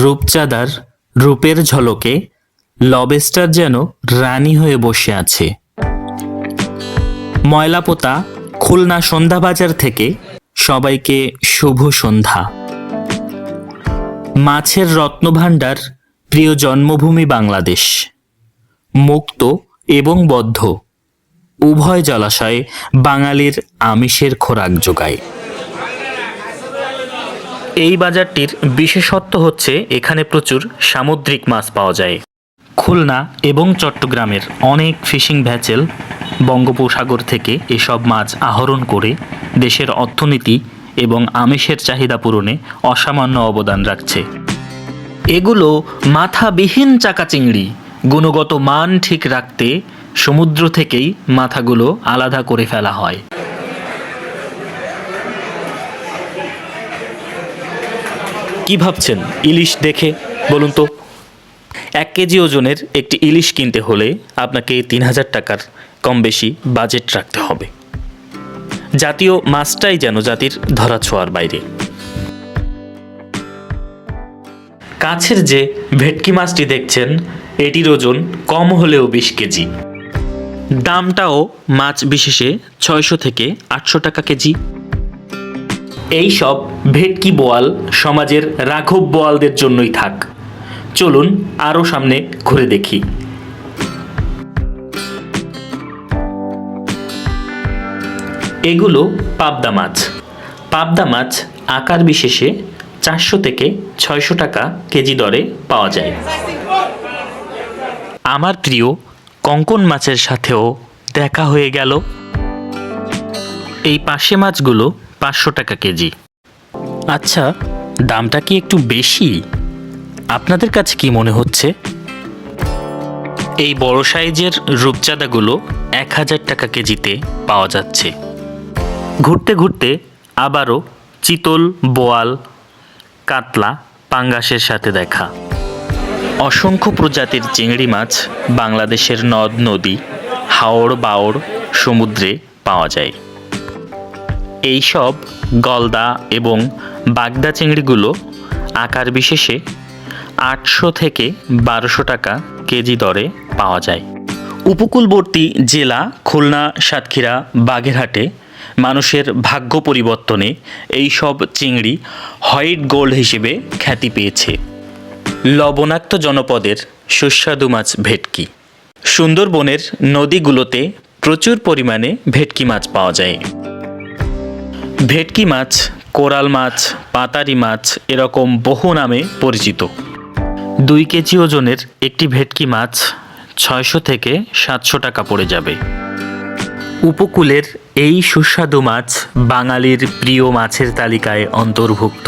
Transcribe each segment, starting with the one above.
রূপচাঁদার রূপের ঝলকে লবেস্টার যেন রানী হয়ে বসে আছে। ময়লাপোতা খুলনা সন্ধ্যা বাজার থেকে সবাইকে শুভ সন্ধ্যা। মাছের রত্নভাণ্ডার, প্রিয় জন্মভূমি বাংলাদেশ, মুক্ত এবং বদ্ধ উভয় জলাশয়ে বাঙালির আমিষের খোরাক যোগায়। এই বাজারটির বিশেষত্ব হচ্ছে এখানে প্রচুর সামুদ্রিক মাছ পাওয়া যায়। খুলনা এবং চট্টগ্রামের অনেক ফিশিং ভ্যাসেল বঙ্গোপসাগর থেকে এসব মাছ আহরণ করে দেশের অর্থনীতি এবং আমিষের চাহিদা পূরণে অসামান্য অবদান রাখছে। এগুলো মাথাবিহীন চাকা চিংড়ি। গুণগত মান ঠিক রাখতে সমুদ্র থেকেই মাথাগুলো আলাদা করে ফেলা হয়। কি ভাবছেন ইলিশ দেখে? বলুন তো, 1 কেজি ওজনের একটি ইলিশ কিনতে হলে আপনাকে 3000 টাকার কম বেশি বাজেট রাখতে হবে। জাতীয় মাছটাই যেন জাতির ধরাছোঁয়ার বাইরে। কাছের যে ভেটকি মাছটি দেখছেন, এটির ওজন কম হলেও 20 কেজি। দামটাও মাছ বিশেষে 600 থেকে 800 টাকা কেজি। এই সব ভেটকি বোয়াল সমাজের রাঘব বোয়ালদের জন্যই থাক। চলুন আরও সামনে ঘুরে দেখি। এগুলো পাবদা মাছ। পাবদা মাছ আকার বিশেষে 400 থেকে 600 টাকা কেজি দরে পাওয়া যায়। আমার প্রিয় কঙ্কন মাছের সাথেও দেখা হয়ে গেল। এই পাশে মাছগুলো 500 টাকা কেজি। আচ্ছা, দামটা কি একটু বেশি? আপনাদের কাছে কি মনে হচ্ছে? এই বড় সাইজের রূপচাঁদাগুলো 1000 টাকা কেজিতে পাওয়া যাচ্ছে। ঘুরতে ঘুরতে আবারও চিতল, বোয়াল, কাতলা, পাঙ্গাসের সাথে দেখা। অসংখ্য প্রজাতির চিংড়ি মাছ বাংলাদেশের নদ নদী, হাওড় বাওড় সমুদ্রে পাওয়া যায়। এই সব গলদা এবং বাগদা চিংড়িগুলো আকার বিশেষে 800 থেকে 1200 টাকা কেজি দরে পাওয়া যায়। উপকূলবর্তী জেলা খুলনা, সাতক্ষীরা, বাগেরহাটে মানুষের ভাগ্য পরিবর্তনে এই সব চিংড়ি হোয়াইট গোল্ড হিসেবে খ্যাতি পেয়েছে। লবণাক্ত জনপদের সুস্বাদু মাছ ভেটকি। সুন্দরবনের নদীগুলোতে প্রচুর পরিমাণে ভেটকি মাছ পাওয়া যায়। ভেটকি মাছ, কোরাল মাছ, পাতারি মাছ এরকম বহু নামে পরিচিত। 2 কেজি ওজনের একটি ভেটকি মাছ 600 থেকে 700 টাকা পড়ে যাবে। উপকূলের এই সুস্বাদু মাছ বাঙালির প্রিয় মাছের তালিকায় অন্তর্ভুক্ত।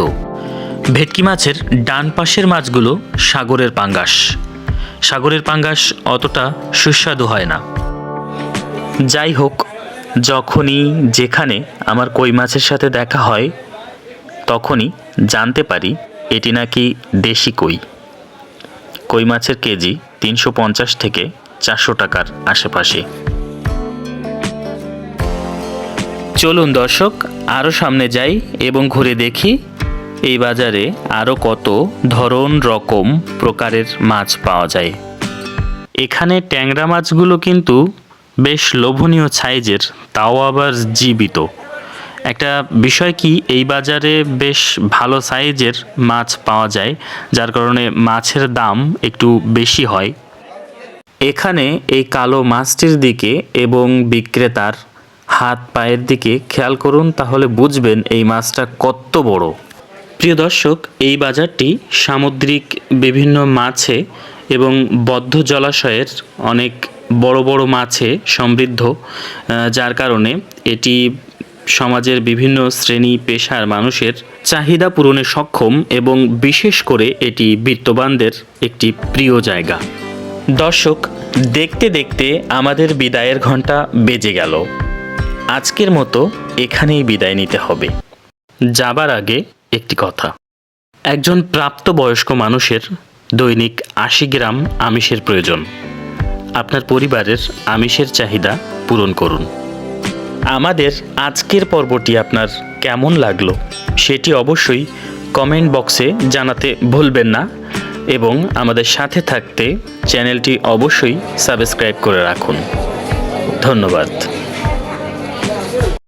ভেটকি মাছের ডান পাশের মাছগুলো সাগরের পাঙ্গাস। সাগরের পাঙ্গাস অতটা সুস্বাদু হয় না। যাই হোক, যখনই যেখানে আমার কই মাছের সাথে দেখা হয় তখনই জানতে পারি এটি নাকি দেশি কই। কই মাছের কেজি 350 থেকে 400 টাকার আশেপাশে। চলুন দর্শক, আরও সামনে যাই এবং ঘুরে দেখি এই বাজারে আরও কত ধরন, রকম, প্রকারের মাছ পাওয়া যায়। এখানে ট্যাংরা মাছগুলো কিন্তু বেশ লোভনীয় সাইজের, তাও আবার জীবিত। একটা বিষয় কি, এই বাজারে বেশ ভালো সাইজের মাছ পাওয়া যায়, যার কারণে মাছের দাম একটু বেশি হয়। এখানে এই কালো মাছটির দিকে এবং বিক্রেতার হাত পায়ের দিকে খেয়াল করুন, তাহলে বুঝবেন এই মাছটা কত বড়। প্রিয় দর্শক, এই বাজারটি সামুদ্রিক বিভিন্ন মাছে এবং বদ্ধ জলাশয়ের অনেক বড় বড় মাছে সমৃদ্ধ, যার কারণে এটি সমাজের বিভিন্ন শ্রেণী পেশার মানুষের চাহিদা পূরণে সক্ষম এবং বিশেষ করে এটি বিত্তবানদের একটি প্রিয় জায়গা। দর্শক, দেখতে দেখতে আমাদের বিদায়ের ঘন্টা বেজে গেল। আজকের মতো এখানেই বিদায় নিতে হবে। যাবার আগে একটি কথা, একজন প্রাপ্তবয়স্ক মানুষের দৈনিক 80 গ্রাম আমিষের প্রয়োজন। আপনার পরিবারের আমিষের চাহিদা পূরণ করুন। আমাদের আজকের পর্বটি আপনার কেমন লাগলো সেটি অবশ্যই কমেন্ট বক্সে জানাতে ভুলবেন না এবং আমাদের সাথে থাকতে চ্যানেলটি অবশ্যই সাবস্ক্রাইব করে রাখুন। ধন্যবাদ।